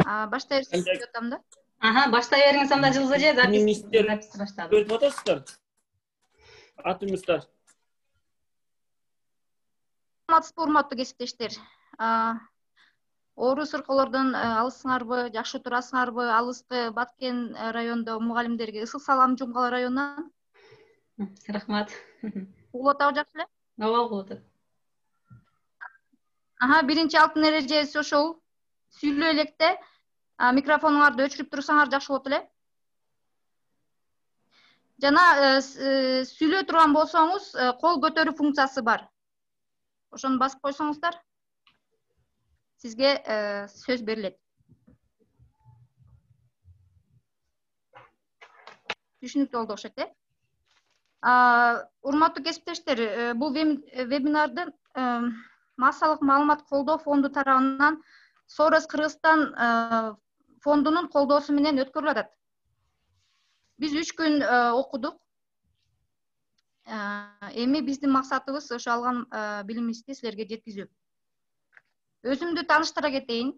Баштайбыз деп атам да. Баштай бериңиз анда жылзы же запись баштады. Көрүп атасыздар? Атыңыздар. Урматтуу кесиптештер. Орус ыркоолордон алысыңарбы, жакшы турасыңарбы? Алыскы Баткен райондо мугалимдерге ысык салам Жумгал районунан. Рахмат. Угулуп атабы жакшы эле? Ооба, угулуп атат. Биринчи алтын эрежеси ошол. Сүйлөй электе микрофонуңарды өчүрүп турсаңар жакшы болот эле. Жана сүйлөй турган болсоңуз, кол көтөрүү функциясы бар. Ошону басып койсоңуздар, сизге сөз берилет. Түшүнүктүү болду окшойт, э? Урматтуу кесиптештер, бул вебинарды массалык маалымат колдоо фонду тарабынан Сорос Кыргызстан фондунун колдоосу менен өткөрүлүп атат. Биз 3 күн окудук. Эми биздин максатыбыз ошо алган билимибизди силерге жеткизүү. Өзүмдү тааныштыра кетейин.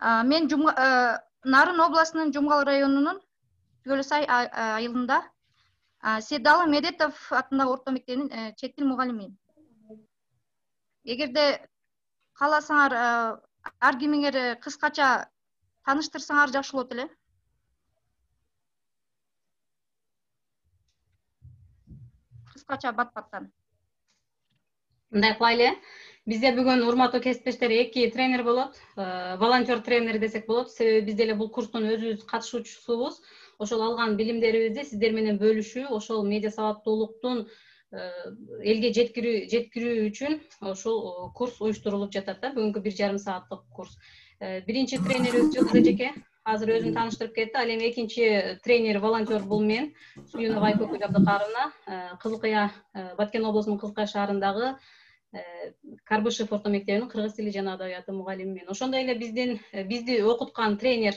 Мен Нарын областынын Жумгал районунун Түгөл Сай айылында Седалы Медетов атындагы орто мектебинин чет тил мугалими. Эгерде кааласаңар, ар кимиңер кыскача тааныштырсаңар жакшы болот эле. Кыскача бат-баттан. Мындай кылайлы. Бизде бүгүн урматтуу кесиптештер 2 тренер болот. Волонтер тренер десек болот. Себеби биз деле бул курстун өзүбүз катышуучусубуз. Ошол алган билимдерибизди сиздер менен бөлүшүү, ошол медиа сабаттуулуктун элге жеткирүү үчүн ошол курс уюштурулуп жатат да. Бүгүнкү 1,5 сааттык курс. Биринчи тренерибиз Жылдыз эжеке азыр өзүн тааныштырып кетти. Ал эми экинчи тренер волонтер бул мен, Суюнова Айкөкүл Жабдыкарына, Кызылкыя, Баткен облусунун Кызылкыя шаарындагы Карбышев орто мектебинин кыргыз тили жана адабияты мугалимимин. Ошондой эле бизди окуткан тренер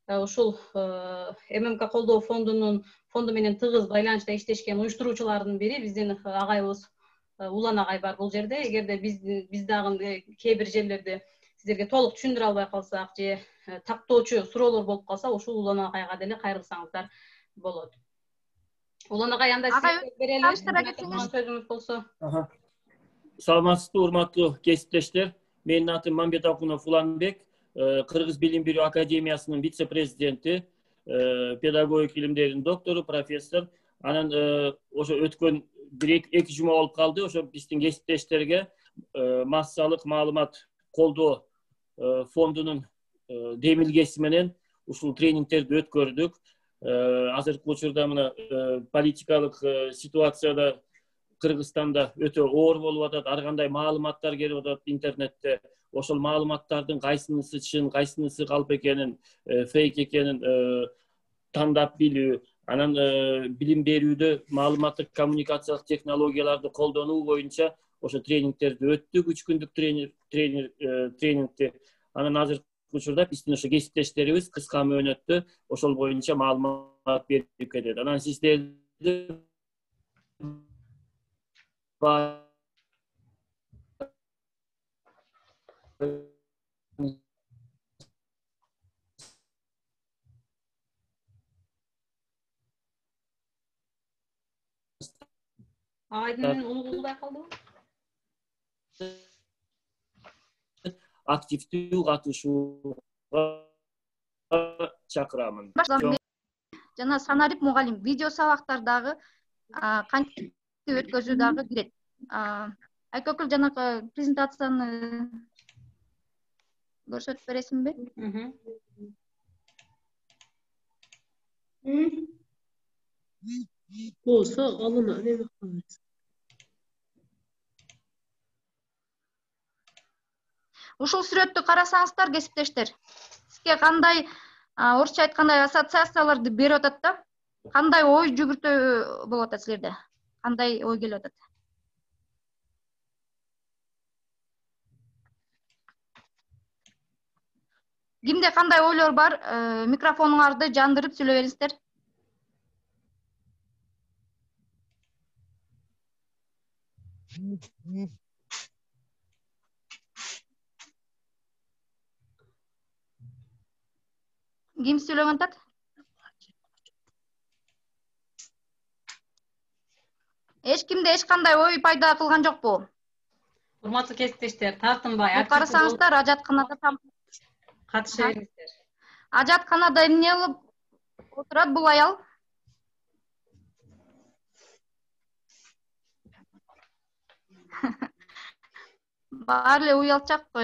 ушул ММК колдоо фонду менен тыгыз байланышта иштешкен уюштуруучулардын бири биздин агайыбыз Улан агай бар бул жерде. Эгерде биз дагы кээ бир жерлерде сиздерге толук түшүндүрө албай калсак же тактоочу суроолор болуп калса, ушул Улан агайга деле кайрылсаңыздар болот. Улан агай, анда сизге берели. Сөзүңүз болсо. Саламатсызбы, урматтуу кесиптештер. Менин атым Мамбет Акунов Уланбек, Кыргыз билим берүү академиясынын вице-президенти, педагогика илимдеринин доктору, профессор. Анан ошо өткөн 1-2 жума болуп калды. Ошо биздин кесиптештерге массалык маалымат колдоо фондунун демилгеси менен ушул тренингтерди өткөрдүк. Азыркы учурда мына политикалык ситуацияда Кыргызстанда өтө оор болуп атат, ар кандай маалыматтар келип атат интернетте. Ошол маалыматтардын кайсынысы чын, кайсынысы калп экенин, фейк экенин тандап билүү, анан билим берүүдө маалыматтык коммуникациялык технологияларды колдонуу боюнча ошо тренингтерди өттүк, 3 күндүк тренингти. Анан азыркы учурда биздин ошо кесиптештерибиз кыска мөөнөттө ошол боюнча маалымат берип кетет. Анан сиздерди Айдын угулбай калдыбы? Активдүү катышууга чакырамын. Жана Санарип мугалим видео сабактардагы кантип өткөзүү дагы кирет. Айкөкүл жанакы презентацияны көрсөтүп бересиңби? Болсо алына эме кылабыз. Ушул сүрөттү карасаңыздар, кесиптештер, сизге кандай, орусча айткандай, ассоциацияларды берип атат да? Кандай ой жүгүртүү болуп атат силерде? Кандай ой келип атат? Кимде кандай ойлор бар? Микрофонуңарды жандырып сүйлөй бериңиздер. Ким сүйлөгөн атат? Эч кимде эч кандай ой пайда кылган жокпу? Урматтуу кесиптештер, тартынбай, Бул карасаңыздар ажатканада катыша бериңиздер. ажатканада эмне кылып отурат бул аял? Баары эле уялчак го,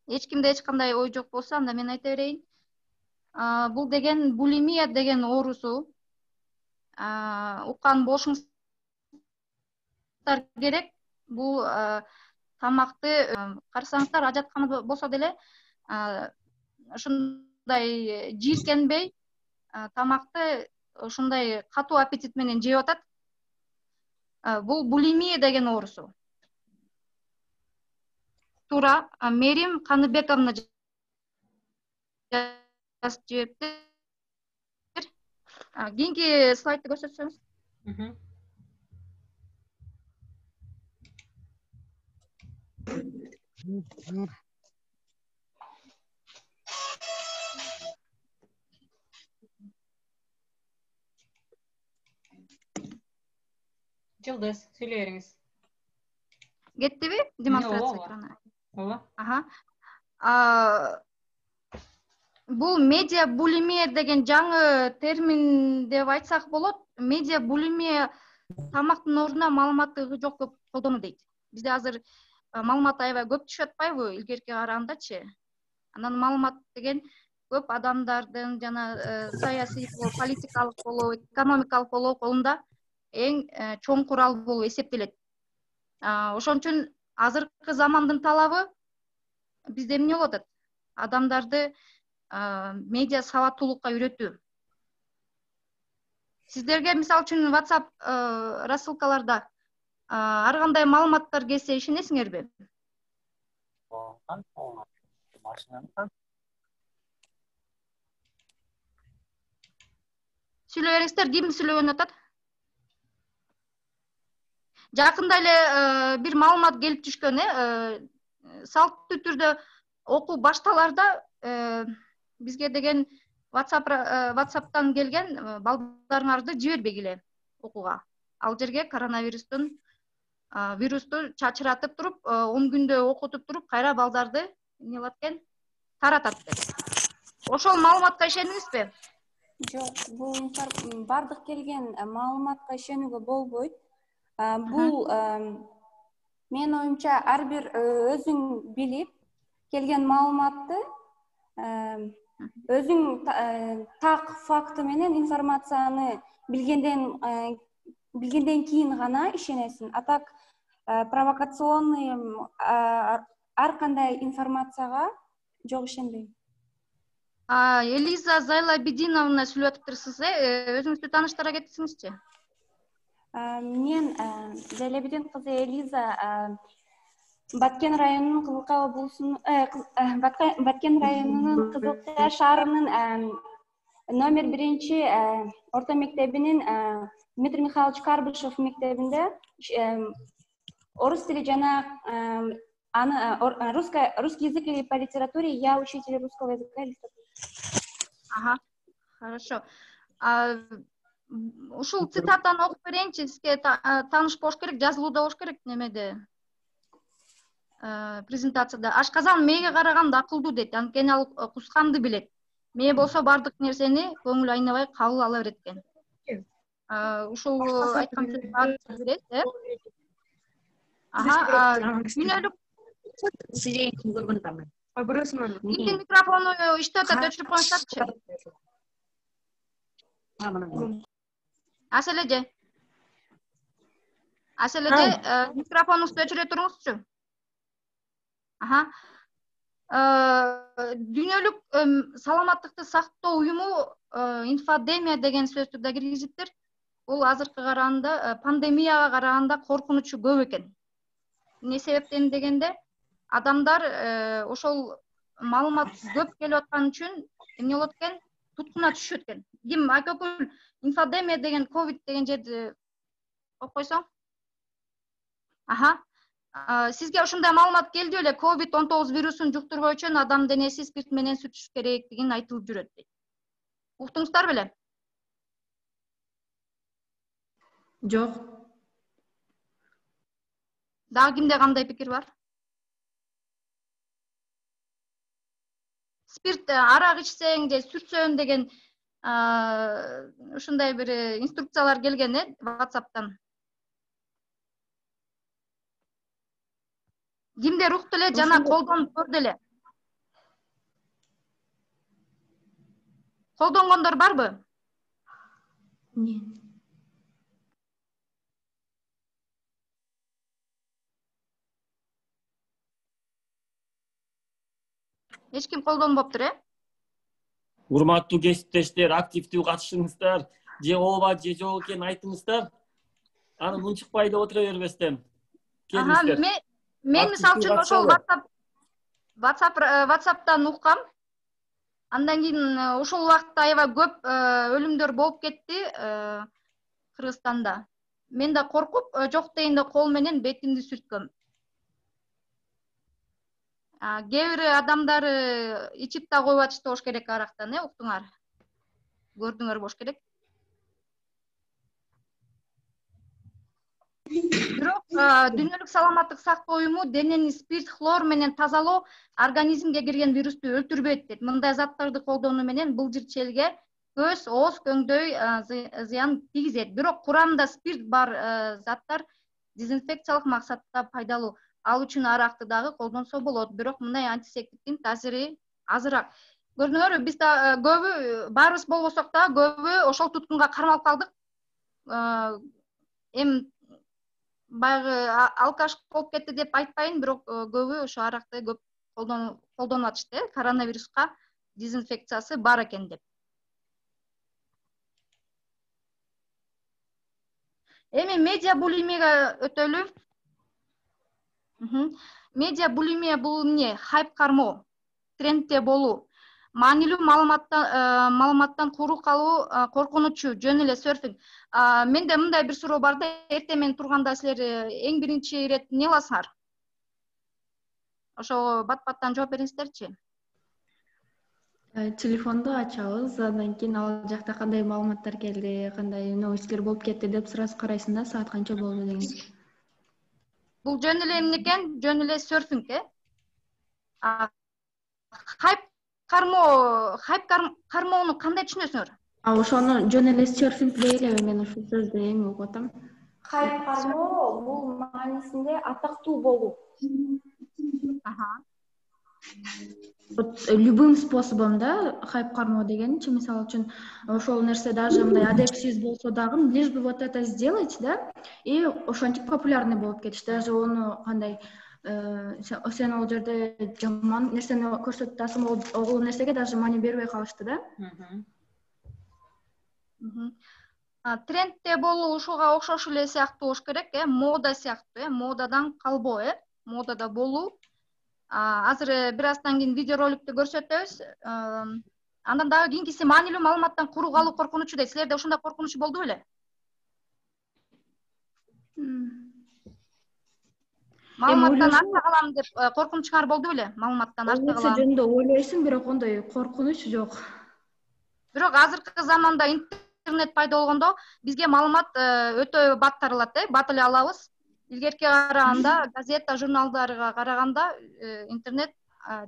Эч кимде эч кандай ой жок болсо, анда мен айта берейин. Бул деген булимия деген оорусу. Уккан болушуңуздар керек. Бул тамакты карасаңыздар, ажатканада болсо деле ушундай жийиркенбей, тамакты ушундай катуу аппетит менен жеп атат. Бул булимия деген оорусу. Туура, Мерим Каныбековна жазып жибериптир. Кийинки слайдты көрсөтсөңүз. Жылдыз, сүйлөй бериңиз. Кеттиби демонстрация Ооба. экраны? Ооба. Бул медиа булимия деген жаңы термин деп айтсак болот. Медиа булимия тамактын ордуна маалыматты жок көп колдонуу дейт. Бизде азыр маалымат аябай көп түшүп атпайбы илгеркиге карагандачы? Анан маалымат деген көп адамдардын жана саясий, политикалык болобу, экономикалык болобу колунда эң чоң курал болуп эсептелет. Ошон үчүн азыркы замандын талабы бизде эмне болуп атат? Адамдарды медиа сабаттуулукка үйрөтүү. Сиздерге мисалы үчүн WhatsApp рассылкаларда ар кандай маалыматтар келсе ишенесиңерби? Сүйлөй бериңиздер, ким сүйлөгөн атат? Жакында эле бир маалымат келип түшкөн, салттуу түрдө окуу башталарда бизге деген WhatsApp'тан келген балдарыңарды жибербегиле окууга. Ал жерге коронавирусту чачыратып туруп, 10 күндө окутуп туруп, кайра балдарды эмне кылат экен? Таратат деп. Ошол маалыматка ишендиңизби? Жок, бул бардык келген маалыматка ишенүүгө болбойт. Бул менин оюмча ар бир өзүң билип келген маалыматты өзүң так факты менен информацияны билгенден кийин гана ишенесиң. А так провокационный ар кандай информацияга жок ишенбейм. Элиза Зайлабидиновна сүйлөп атыптырсыз, өзүңүздү тааныштыра кетсеңизчи. Мен Зайлабидин кызы Элиза Баткен районунун Кызылкая облусунун Баткен районунун Кызылкая шаарынын номер 1 орто мектебинин Дмитрий Михайлович Карбышев мектебинде орус тили жана русский язык или по литературе я учитель русского языка и литературы. Хорошо. Ушул цитатаны окуп берейинчи, сизге тааныш болуш керек, жазылууда болуш керек немеде. Презентацияда ашказан мээге караганда акылдуу дейт, анткени ал кусканды билет. Мээ болсо бардык нерсени көңүл айнабай кабыл ала берет экен. Ушул айткан сөздү берет, Күнөлүк кимдин микрофону иштеп атат, өчүрүп коюңуздарчы. Асележе, микрофонуңузду өчүрө туруңузчу. Дүйнөлүк саламаттыкты сактоо уюму инфодемия деген сөздү да киргизиптир. Бул азыркы караганда пандемияга караганда коркунучу көп экен. Эмне себептен дегенде, адамдар ошол маалымат көп келип аткан үчүн эмне болот экен? Туткуна түшөт экен. Ким акөкүл инфодемия деген ковид деген жерди окуп койсоң? Сизге ушундай маалымат келди беле, COVID-19 вирусун жуктурбоо үчүн адам денеси спирт менен сүртүш керектигин айтылып жүрөт дейт. Уктуңуздар беле? Жок. Дагы кимде кандай пикир бар? Спирт арак ичсең же сүртсөң деген ушундай бир инструкциялар келген WhatsApp'тан. Кимдер укту эле жана колдонуп көрдү эле? Колдонгондор барбы? Нет. Эч ким колдонбоптур, Урматтуу кесиптештер, активдүү катышыңыздар. Же ооба, же жок экенин айтыңыздар. Аны мынчыкпай да отура бербестен. Келиңиздер. Мен мисалы үчүн ошол WhatsApp'тан уккам. Андан кийин ушул убакта аябай көп өлүмдөр болуп кетти Кыргызстанда. Мен да коркуп, жок дейин да кол менен бетимди сүрткөм. Кээ бир адамдар ичип да коюп атышты болуш керек арактан, уктуңар. Көрдүңөр болуш керек. Бирок Дүйнөлүк саламаттык сактоо уюму денени спирт, хлор менен тазалоо организмге кирген вирусту өлтүрбөйт дейт. Мындай заттарды колдонуу менен былжырчелге көз, ооз, көңдөй зыян тийгизет. Бирок курамында спирт бар заттар дезинфекциялык максатта пайдалуу. Ал үчүн аракты дагы колдонсо болот. Бирок мындай антисептиктин таасири азыраак. Көрдүңөрбү, биз да көбү баарыбыз болбосок да көбү ошол туткунга кармалып калдык. Эми баягы алкаш болуп кетти деп айтпайын, бирок көбү ошо аракты көп колдонуп атышты, коронавируска дезинфекциясы бар экен деп. Эми медиа булимияга өтөлү. Медиа булимия бул эмне? Хайп кармоо, трендте болуу, маанилүү маалыматтан куру калуу, коркунучу, жөн эле серфинг. Менде мындай бир суроо бар да, эртең менен турганда силер эң биринчи ирет эмне кыласыңар? Ошого бат-баттан жооп бериңиздерчи. Телефонду ачабыз, андан кийин ал жакта кандай маалыматтар келди, кандай новостьтер болуп кетти деп сразу карайсың да, саат канча болду деген. Бул жөн эле эмне экен? Жөн эле серфинг, хайп кармоону кандай түшүнөсүңөр? Ошону жөн эле серфинг дейлеби, мен ушул сөздү эми угуп атам. Хайп кармоо бул маанисинде атактуу болуу. Любым способом да, хайп кармоо дегенчи, мисалы үчүн ошол нерсе даже мындай адепсиз болсо дагы, лишь бы вот это сделать, да, и ошентип популярный болуп кетиш. Даже ону кандай сен ал жерде жаман нерсени көрсөтүп атасың, ол нерсеге даже маани бербей калышты да. Трендте болуу ушуга окшош эле сыяктуу болуш керек, мода сыяктуу, модадан калбоо, модада болуу. Азыр бир аздан кийин видеороликтти көрсөтөбүз. Андан дагы кийинкиси маанилүү маалыматтан куру калуу коркунучу дейт. Силерде ушундай коркунуч болду беле? Маалыматтан артта калам деп коркунучуңар болду беле? Маалыматтан артта калам. Ал жөнүндө ойлойсуң, бирок ондой коркунуч жок. Бирок азыркы заманда интернет пайда болгондо бизге маалымат өтө бат таралат, бат эле алабыз. Илгерки караганда, газета, журналдарга караганда интернет,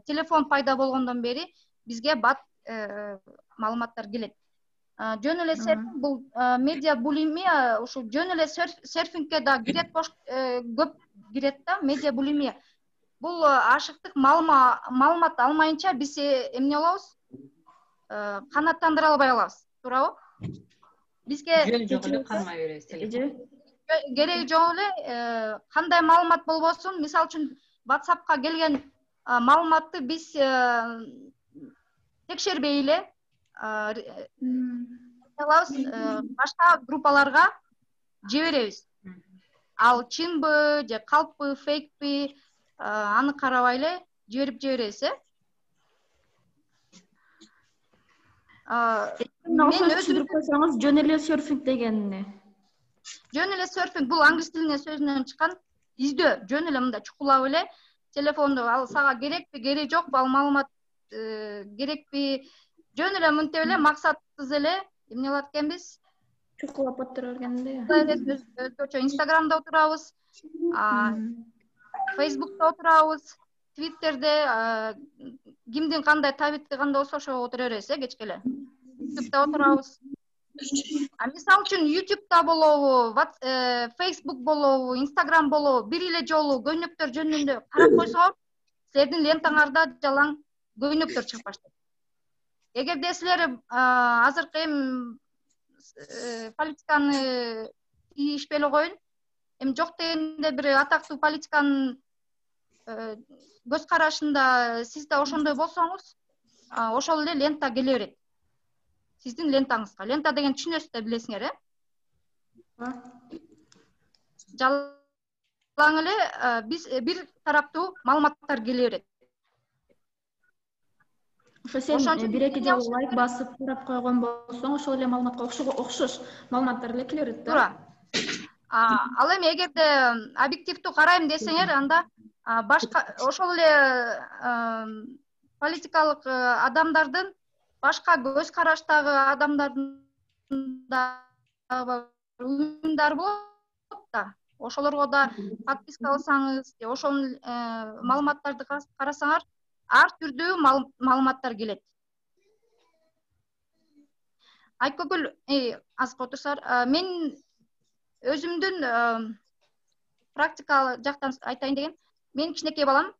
телефон пайда болгондон бери бизге бат маалыматтар келет. Жөн эле серфинг бул медиа булимия, ушул жөн эле серфингке да кирет, көп кирет да, медиа булимия. Бул ашыктык маалымат алмайынча биз эмне болобуз? Канааттандыра албай калабыз, туурабы? Бизге жок эле кармай беребиз телефон. Кереги жок эле, кандай маалымат болбосун, мисалы үчүн WhatsApp'ка келген маалыматты биз текшербей эле башка группаларга жиберебиз. Ал чынбы же калппы, фейкпи, аны карабай эле жиберебиз, Мен өзүм койсоңуз, жөн эле серфинг деген эмне? Жөн эле серфинг бул англис тилинен сөзүнөн чыккан. издөө жөн эле мындай чукулап эле телефонду ал сага керекпи кереги жокпу ал маалымат керекпи жөн эле мынтип эле максатсыз эле эмне кылат экенбиз чукулап отура бергенде өзгөчө инстаграмда отурабыз фейсбукта отурабыз твиттерде кимдин кандай табити кандай болсо ошого отура беребиз кечке эле ютубта отурабыз мисалы үчүн ютубта болобу фейсбук болобу инстаграм болобу бир эле жолу көйнөктөр жөнүндө карап койсоңор силердин лентаңарда жалаң көйнөктөр чыгып баштайт эгерде силер азыркы эми политиканы тийишпей эле коеюн эми жок дегенде бир атактуу политиканын көз карашында сиз да ошондой болсоңуз ошол эле лента келе берет сиздин лентаңызга лента деген түшүнөсүз да билесиңер жалаң эле бир тараптуу маалыматтар келе берет ошо сен бир эки жолу лайк басып карап койгон болсоң ошол эле маалыматка окшош маалыматтар эле келе берет да туура ал эми эгерде объективдүү карайм десеңер анда башка ошол эле политикалык адамдардын башка көз караштагы адамдардын уюмдары болот да ошолорго да подписка кылсаңыз же ошонун маалыматтарды карасаңар ар түрдүү маалыматтар келет айткүл азыр отурсаңар мен өзүмдүн практикалык жактан айтайын деген мен кичинекей балам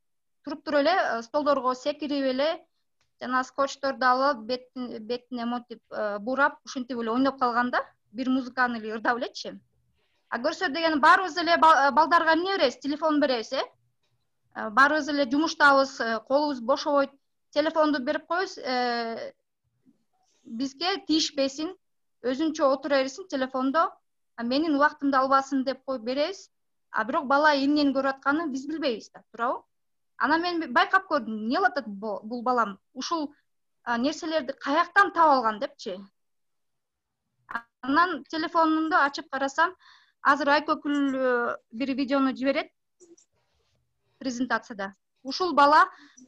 туруп туруп эле столдорго секирип эле жана скотчторду алып бетине монтип буурап ушинтип эле ойноп калганда бир музыканы эле ырдап элечи көрсө деген баарыбыз эле балдарга эмне беребиз телефон беребиз баарыбыз эле жумуштабыз колубуз бошобойт телефонду берип коебуз бизге тийишпесин өзүнчө отура берсин телефондо менин убактымды албасын деп коюп беребиз бирок бала эмнени көрүп атканын биз билбейбиз да туурабы анан мен байкап көрдүм эмне кылып атат бул балам ушул нерселерди каяктан таап алган депчи анан телефонумду ачып карасам азыр Айкөкүл бир видеону жиберет презентацияда ушул бала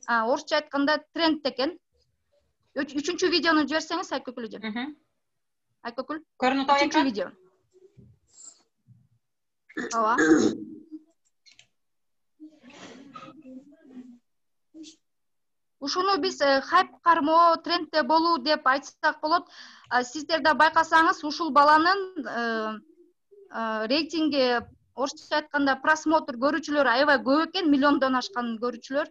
орусча айтканда трендте экен үчүнчү видеону жиберсеңиз Айкөкүл эже Айкөкүл көрүнүп атат үчүнчү видео ооба ушуну биз хайп кармоо трендте болуу деп айтсак болот сиздер да байкасаңыз ушул баланын рейтинги орусча айтканда просмотр көрүүчүлөр аябай көп экен миллиондон ашкан көрүүчүлөр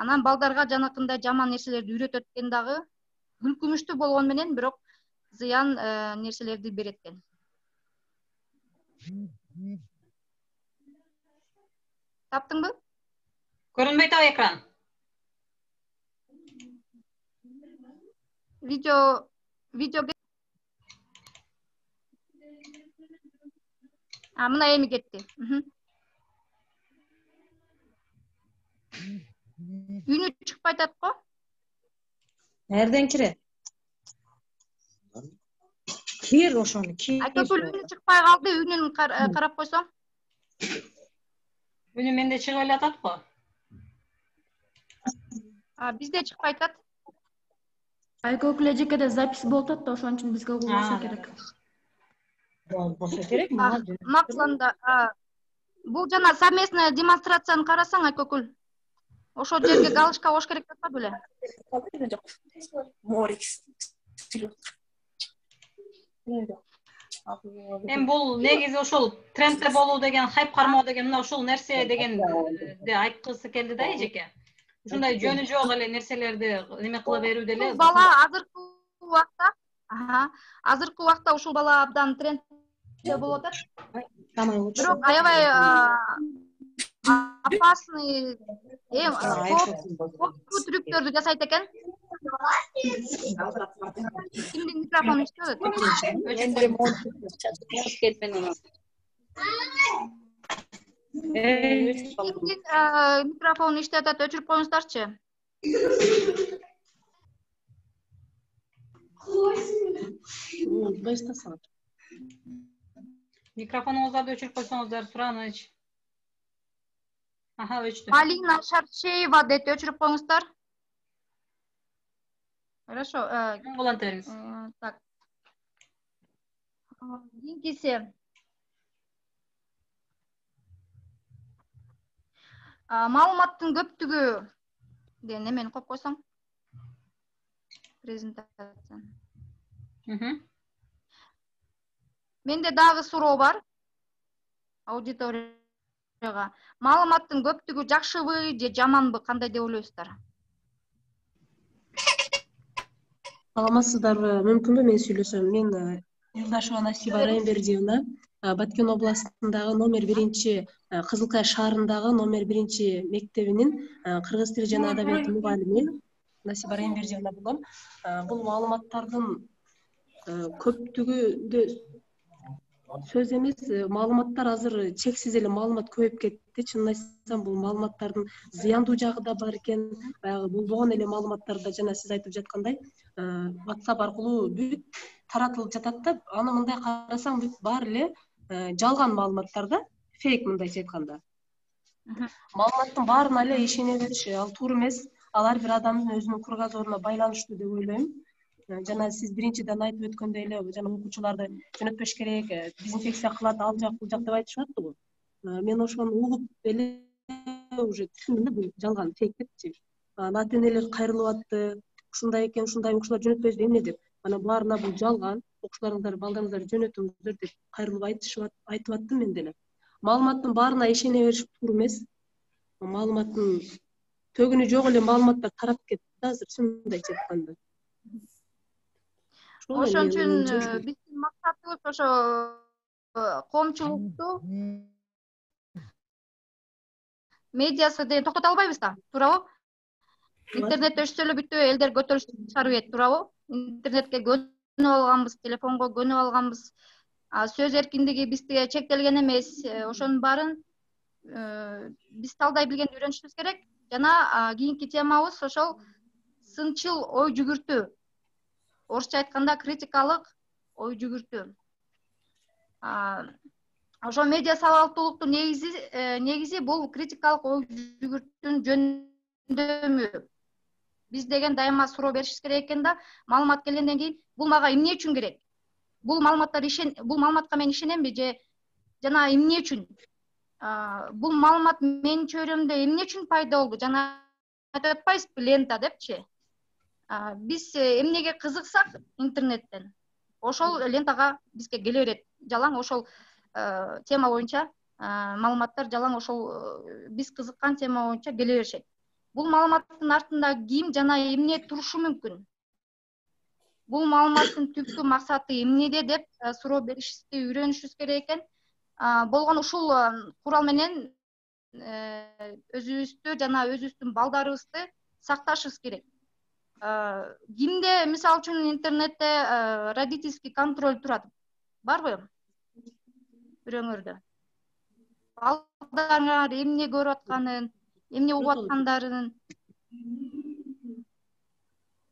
анан балдарга жанакындай жаман нерселерди үйрөтөт экен дагы күлкүнүчтүү болгону менен бирок зыян нерселерди берет экен таптыңбы көрүнбөй атабы экран видео мына эми кетти үнү чыкпай атат го Nereden kire? Kir ошону кир. Айкөкүл үнү чыкпай калды үнүн карап койсоң үнү менде чыгып эле атат го бизде чыкпай атат Айкөкүл эжекеде запись болуп атат да ошон үчүн бизге болсо керек Болсо керек, максанда бул жана совместный демонстрацияны карасаң Айкөкүл ошол жерге галочка коюш керек деп атпады беле эми бул негизи ошол трендте болуу деген хайп кармоо деген мына ушул нерсе дегенди айткысы келди да эжеке ушундай жөнү жок эле нерселерди эме кыла берүү деле бала азыркы убакта ушул бала абдан трендте болуп атат бирок аябай опасный кооптуу трюктөрдү жасайт экен кимдин микрофону иштеп кимдин микрофону иштеп атат өчүрүп коюңуздарчы микрофонуңуздарды өчүрүп койсоңуздар Сураныч Аха, өчтү. Полина Шаршеева деп өчүрүп коюңуздар. Хорошо. Уланта бериңиз. Так. Кийинкиси. Маалыматтын көптүгү деген эмени коюп койсоң. Презентация. Менде дагы суроо бар. Аудиторияга. Маалыматтын көптүгү жакшыбы же жаманбы, кандай деп ойлойсуздар? Саламатсыздарбы? Мүмкүнбү мен сүйлөсөм? Мен Юлдашева Насиба Райымбердиевна, Баткен областындагы номер 1 Кызылкай шаарындагы номер 1 мектебинин кыргыз тили жана адабияты мугалими Насиба Райымбердиевна болом. Бул маалыматтардын көптүгү сөз эмес, маалыматтар азыр чексиз эле маалымат көбөйүп кетти. Чынын айтсам, бул маалыматтардын зыяндуу жагы да бар экен. Баягы болбогон эле маалыматтарда жана сиз айтып жаткандай WhatsApp аркылуу бүт таратылып жатат да, аны мындай карасаң бүт баары эле жалган маалыматтар да, фейк мындайча айтканда. Маалыматтын баарына эле ишене бериш ал туура эмес. Ал ар бир адамдын өзүнүн кругозоруна байланыштуу деп ойлойм. Жана сиз биринчиден айтып өткөндөй эле жана окуучуларды жөнөтпөш керек, дезинфекция кылат, ал жак бул жак деп айтышып атты. Мен ошону угуп эле уже түшүндүм да, бул жалган, фейк депчи. Ата энелер кайрылып атты. Ушундай экен, ушундай окуучулар жөнөтпөйбүз эмне деп. Анан баарына бул жалган, окуучуларыңыздар, балдарыңыздарды жөнөтүңүздөр деп кайрылып айтып аттым мен деле. Маалыматтын баарына ишене бериш туура эмес. Маалыматтын төгүнү жок эле маалыматтар тарап кетти да азыр, мындайча айтканда. Ошон үчүн биздин максатыбыз ошо коомчулукту медиасы деген токтото албайбыз да, туурабы? Интернетте өчсө эле бүтө элдер көтөрүлүш чыгарып ийет, туурабы? Интернетке көнүп алганбыз, телефонго көнүп алганбыз. Сөз эркиндиги бизге чектелген эмес. Ошонун баарын биз талдай билгенди үйрөнүшүбүз керек. Жана кийинки темабыз ошол сынчыл ой жүгүртүү. Орусча айтканда критикалык ой жүгүртүү. Ошо медиа сабактуулуктун негизи бул критикалык ой жүгүртүүнүн жөндөмү. Биз деген дайыма суроо беришибиз керек экен да, маалымат келгенден кийин бул мага эмне үчүн керек? Бул маалыматка мен ишенемби же жана эмне үчүн? Бул маалымат менин чөйрөмдө эмне үчүн пайда болду? Жана айтып атпайсызбы, лента депчи? Биз эмнеге кызыксак интернеттен, ошол лентага бизге келе берет. Жалаң ошол тема боюнча маалыматтар жалаң ошол биз кызыккан тема боюнча келе беришет. Бул маалыматтын артында ким жана эмне турушу мүмкүн? Бул маалыматтын түпкү максаты эмнеде деп суроо беришибизди үйрөнүшүбүз керек экен. Болгону ушул курал менен өзүбүздү жана өзүбүздүн балдарыбызды сакташыбыз керек. Кимде, мисалы үчүн, интернетте родительский контроль турат? Барбы? Бирөөңөрдө. Балдарыңар эмне көрүп атканын, эмне угуп аткандарын.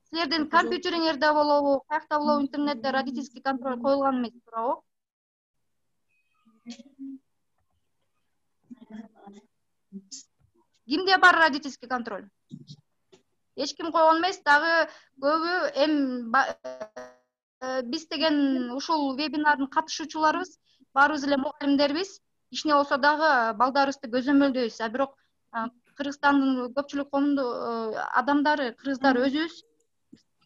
Силердин компьютериңерде болобу, каякта болобу интернетте родительский контроль коюлган эмес, туурабы? Кимде бар родительский контроль? Эч ким койгон эмес, дагы көбү биз деген ушул вебинардын катышуучуларыбыз баарыбыз эле мугалимдербиз. Кичине болсо дагы балдарыбызды көзөмөлдөйбүз. Бирок Кыргызстандын көпчүлүк адамдары, кыргыздар өзүбүз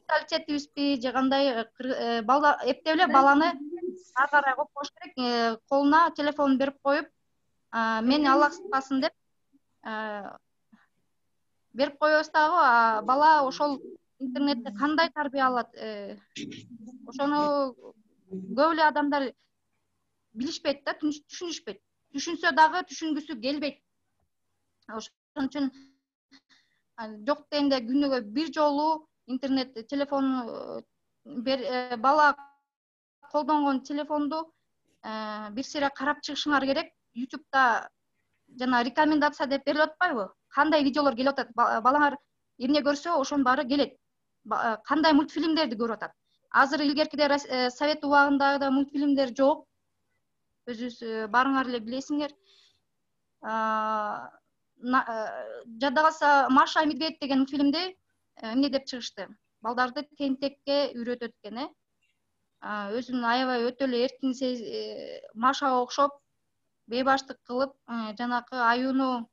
менталитетибизби же кандай эптеп эле баланы ары карай коюп коюш керек, колуна телефон берип коюп, мени Аллах сактасын деп берип коебуз дагы, бала ошол интернетте кандай тарбия алат, ошону көп эле адамдар билишпейт да, түшүнүшпөйт. Түшүнсө дагы түшүнгүсү келбейт. Ошон үчүн жок дегенде күнүгө бир жолу интернет, телефон бала колдонгон телефонду бир сыйра карап чыгышыңар керек. YouTube'да жана рекомендация деп берилип атпайбы? Кандай видеолор келип атат? Балаңар эмне көрсө, ошонун баары келет. Кандай мультфильмдерди көрүп атат? Азыр илгеркиде Совет убагындагы да мультфильмдер жок. Өзүбүз баарыңар эле билесиңер. жада калса Маша и Медведь деген фильмде эмне деп чыгышты. Балдарды тентекке үйрөтөт экен, өзүн аябай өтө эле эркин Машага окшоп бейбаштык кылып, жанакы аюуну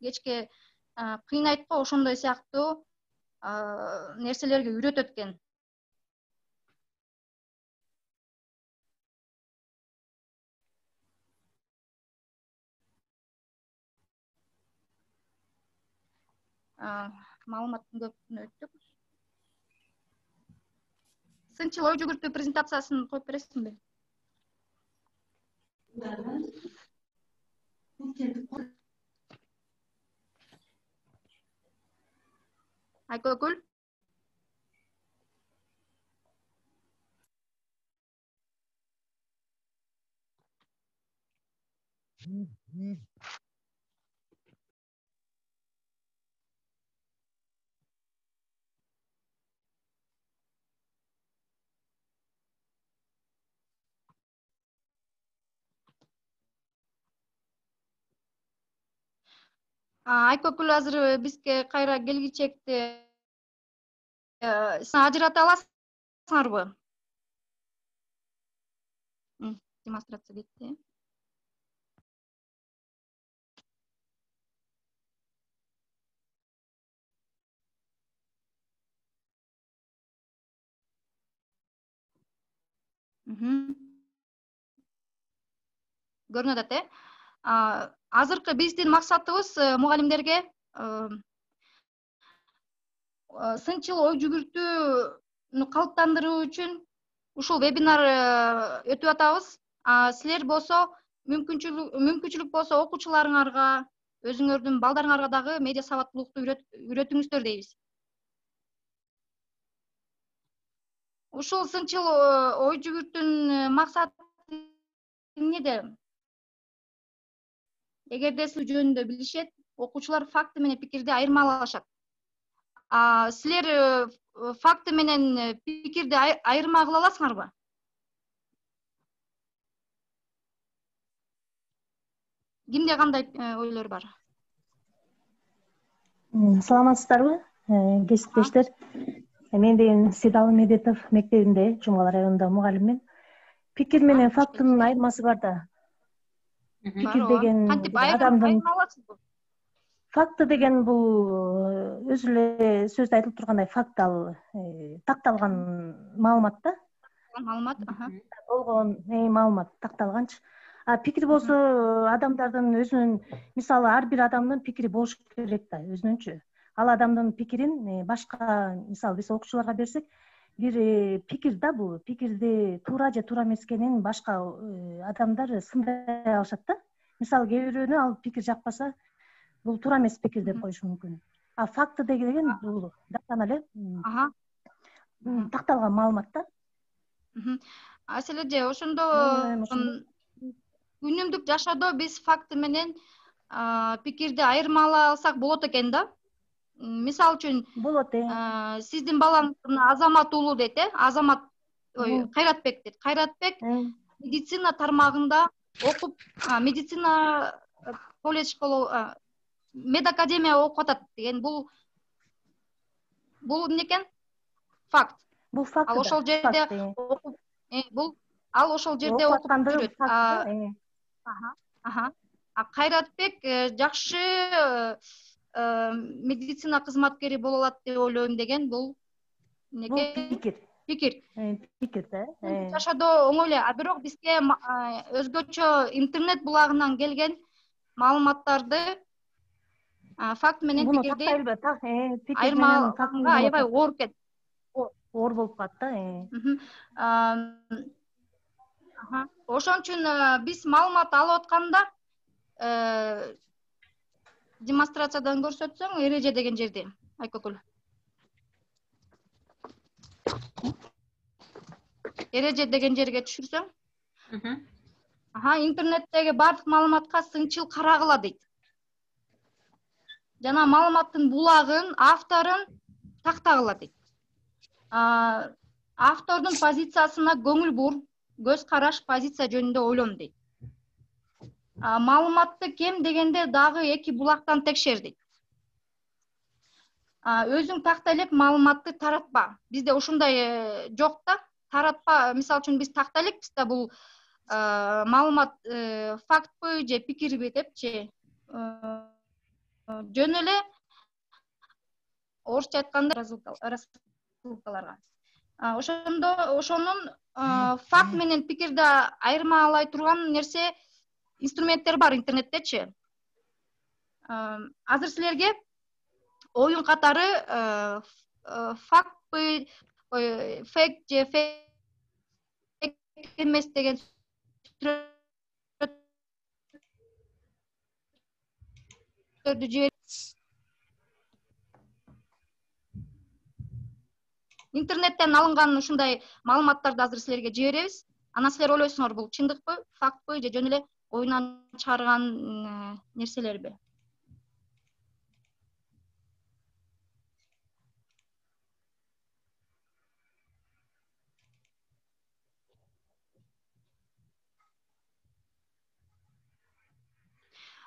кечке кыйнайт го, ошондой сыяктуу нерселерге үйрөтөт экен. Маалыматтын көпүнө өттүк. Сынчыл ой жүгүртүү презентациясын коюп бересиңби? Айкөгүл. Айкөгүл азыр бизге кайра келгичекти ажырата аласыңарбы? Демонстрация кетти. Көрүнүп атат, азыркы биздин максатыбыз мугалимдерге сынчыл ой жүгүртүүнү калыптандыруу үчүн ушул вебинар өтүп атабыз. Силер болсо мүмкүнчүлүк болсо окуучуларыңарга, өзүңөрдүн балдарыңарга дагы медиа сабаттуулукту үйрөтүңүздөр дейбиз. Ушул сынчыл ой жүгүртүүнүн максаты эмнеде? Эгерде сил жөнүндө билишет, окуучулар факты менен пикирди айырмалашат. Силер факты менен пикирди айырма кыла аласыңарбы? Кимде кандай ойлор бар? Саламатсыздарбы, кесиптештер? Мен деген Сейдалы Медетов мектебинде Жумгал районунда мугалиммин. Пикир менен фактынын айырмасы бар да. Пикир деген адамдын, факты деген бул өзү эле сөздө айтылып тургандай факт, ал такталган маалымат да. Маалымат, болгон маалымат такталганчы. Пикир болсо адамдардын өзүнүн, мисалы ар бир адамдын пикири болуш керек да, өзүнүнчү. Ал адамдын пикирин башка, мисалы биз окуучуларга берсек, бир пикир да, бул пикирди туура же туура эмес экенин башка адамдар сындай алышат да. Мисалы кээ бирөөнү ал пикир жакпаса, бул туура эмес пикир деп коюшу мүмкүн. Факты деген бул дастан эле такталган маалымат да. Асележе, ошондо күнүмдүк жашоодо биз факты менен пикирди айырмалай алсак болот экен да. Мисалы үчүн, болот, сиздин балаңыз Азамат уулу дейт, Азамат, Кайратбек дейт. Кайратбек медицина тармагында окуп, медицина колледж медакадемия окуп атат деген бул эмне экен? Факт. Бул факт. Ал ошол жерде окуп, ал ошол жерде окуп жүрөт. Кайратбек жакшы медицина кызматкери боло алат деп ойлойм деген бул пикир. Пикир да. Жашоодо оңой эле, бирок бизге өзгөчө интернет булагынан келген маалыматтарды факт менен пикирди айырмалаганга аябай оор экен. Оор болуп калат да. Ошон үчүн биз маалымат алып атканда демонстрациядан көрсөтсөң, эреже деген жерде, Айкөгүл. Эреже деген жерге түшүрсөң, интернеттеги бардык маалыматка сынчыл карагыла дейт. Жана маалыматтын булагын, авторун тактагыла дейт. Автордун позициясына көңүл бур, көз караш, позиция жөнүндө ойлон дейт. маалыматты кем дегенде дагы 2 булактан текшер дейт. Өзүң тактайлап маалыматты таратпа. Бизде ушундай жок да. Таратпа, мисалы үчүн биз тактайлап, бизде бул маалымат фактпы же пикирби депчи. Жөн эле орусча айтканда рассылкаларга. Ошонун факт менен пикирди айырмалай турган нерсе инструменттер бар интернеттечи. Азыр силерге оюн катары фактпы, фейк же фейк эмес деген сүрөттөрдү жиберип интернеттен алынган ушундай маалыматтарды азыр силерге жиберебиз. Анан силер ойлойсуңар, бул чындыкпы, фактпы же жөн эле оюнан чыгарган нерселерби?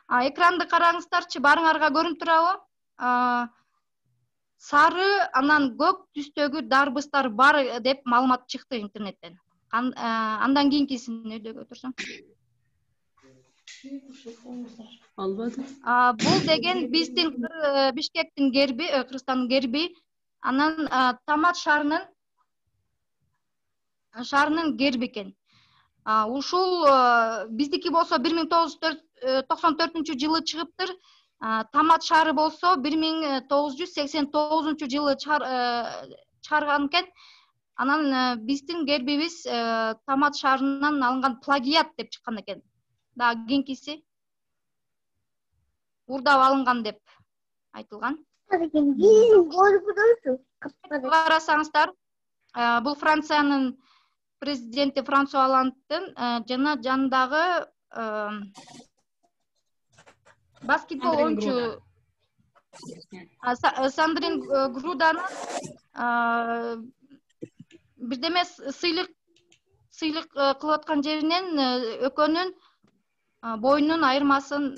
Экранды караңыздарчы, барыңарга көрүнүп турабы? Сары, анан көк түстөгү дарбыздар бар деп маалымат чыкты интернеттен. Андан кийинкисин өйдөгө турсаң. Албадым. Бул деген биздин Бишкектин герби, Кыргызстандын герби, анан Тамат шаарынын герби экен. Ушул биздики болсо 1994-жылы чыгыптыр. Тамат шаары болсо 1989-жылы чыгарган экен. Анан биздин гербибиз Тамат шаарынан алынган плагиат деп чыккан экен. Дагы кийинкиси урдап алынган деп айтылган. Карасаңыздар, бул Франциянын президенти Франсуа Олландтын жана жанындагы баскетбол оюнчу Сандрин Груданын бирдеме сыйлык кылып аткан жеринен экөөнүн боюнун айырмасын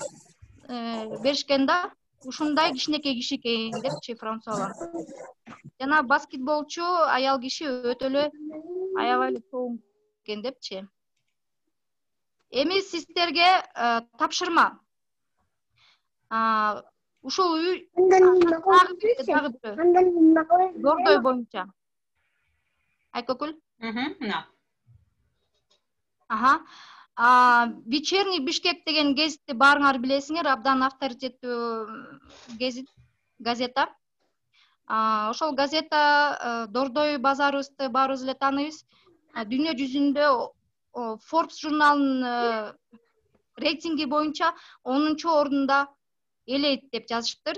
беришкен да. Ушундай кичинекей киши экен депчи Франсуа Олланд. Жана баскетболчу аял киши өтө эле аябай эле чоң экен депчи. Эми сиздерге тапшырма. Ушул үй Дордой боюнча. Айкөкүл? Вечерний Бишкек деген гезитти баарыңар билесиңер, абдан авторитеттүү газета. Ошол газета Дордой базарыбызды баарыбыз эле тааныйбыз. Дүйнө жүзүндө Forbes журналынын рейтинги боюнча 10-ордунда элейт деп жазышыптыр.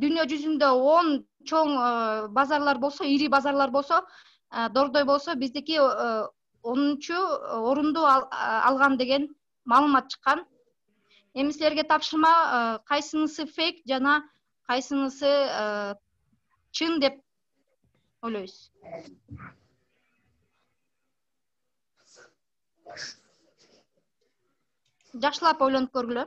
Дүйнө жүзүндө 10 чоң базарлар болсо, ири базарлар болсо, Дордой болсо биздики 10-орунду алган деген маалымат чыккан. Эми силерге тапшырма, кайсынысы фейк жана кайсынысы чын деп ойлойсуз? Жакшылап ойлонуп көргүлө.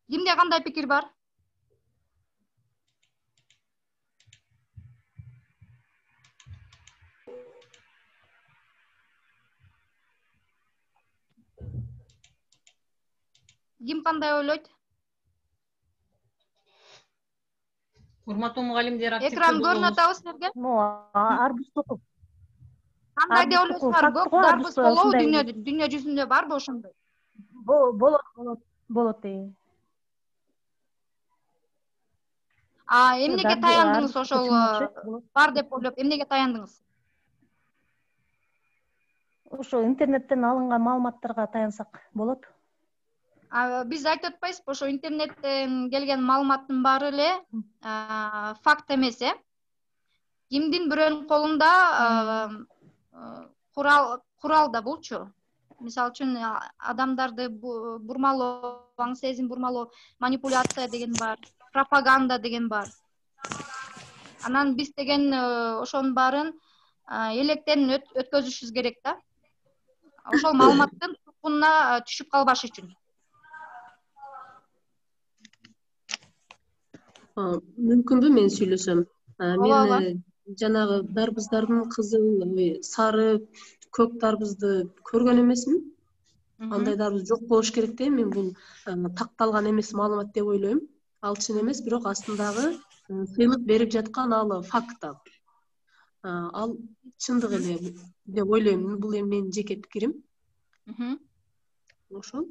Кимде кандай пикир бар? Ким кандай ойлойт? Урматтуу мугалимдер, Экран көрүнүп атабы силерге? Арбуз токуп. Кандай деп ойлойсуңар? Көк дарбыз болобу дүйнө жүзүндө барбы ошондой? Болот. Эмнеге таяндыңыз ошол бар деп ойлоп, эмнеге таяндыңыз? Ошо интернеттен алынган маалыматтарга таянсак болот. Биз айтып атпайбызбы, ошо интернеттен келген маалыматтын баары эле факт эмес, Кимдин бирөөнүн колунда курал да булчу. мисалы үчүн адамдарды бурмалоо, аң сезим бурмалоо, манипуляция деген бар, пропаганда деген бар. Анан биз деген ошонун баарын электен өткөзүшүбүз керек да. Ошол маалыматтын тукумуна түшүп калбаш үчүн. Мүмкүнбү мен сүйлөсөм? Мен жанагы дарбыздардын кызыл, сары, көк дарбызды көргөн эмесмин. Андай дарбыз жок болуш керек да. Мен бул такталган эмес маалымат деп ойлойм. Ал чын эмес, бирок астындагы сыйлык берип жаткан ал факт. Ал чындык эле деп ойлойм. Бул эми менин жеке пикирим. Ошол.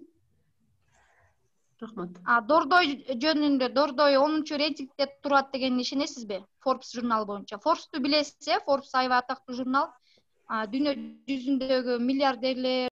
Рахмат. Дордой жөнүндө, Дордой 10-чу рейтингде турат деген ишенесизби? Forbes журналы боюнча. Forbes'ту билесиз, Forbes аябай атактуу журнал. Дүйнө жүзүндөгү миллиардерлер,